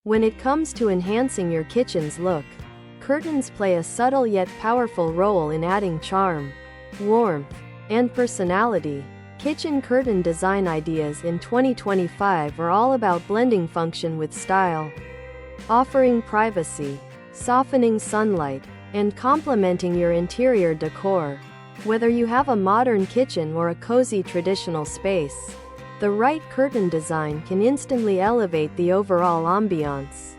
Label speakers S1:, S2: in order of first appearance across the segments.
S1: When it comes to enhancing your kitchen's look, curtains play a subtle yet powerful role in adding charm, warmth, and personality. Kitchen curtain design ideas in 2025 are all about blending function with style, offering privacy, softening sunlight, and complementing your interior decor. Whether you have a modern kitchen or a cozy traditional space, the right curtain design can instantly elevate the overall ambiance.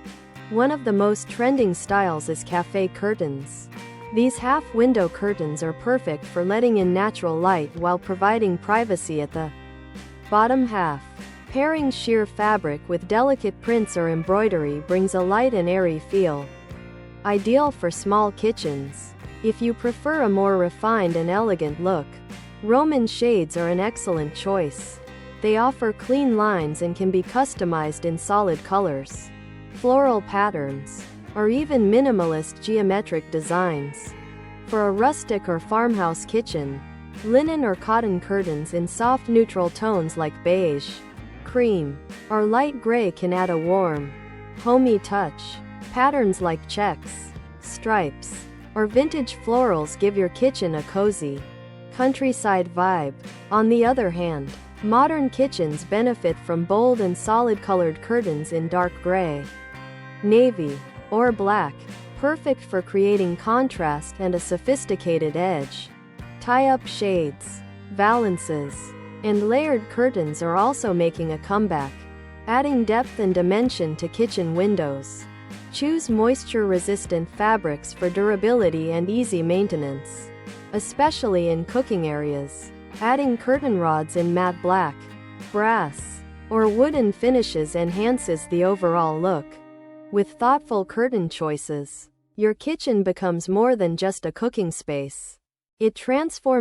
S1: One of the most trending styles is café curtains. These half-window curtains are perfect for letting in natural light while providing privacy at the bottom half. Pairing sheer fabric with delicate prints or embroidery brings a light and airy feel. Ideal for small kitchens. If you prefer a more refined and elegant look, Roman shades are an excellent choice. They offer clean lines and can be customized in solid colors, floral patterns, or even minimalist geometric designs. For a rustic or farmhouse kitchen, linen or cotton curtains in soft neutral tones like beige, cream, or light gray can add a warm, homey touch. Patterns like checks, stripes, or vintage florals give your kitchen a cozy, countryside vibe. On the other hand, modern kitchens benefit from bold and solid-colored curtains in dark gray, navy, or black, perfect for creating contrast and a sophisticated edge. Tie-up shades, valances, and layered curtains are also making a comeback, adding depth and dimension to kitchen windows. Choose moisture-resistant fabrics for durability and easy maintenance, especially in cooking areas. Adding curtain rods in matte black, brass, or wooden finishes enhances the overall look. With thoughtful curtain choices, your kitchen becomes more than just a cooking space. It transforms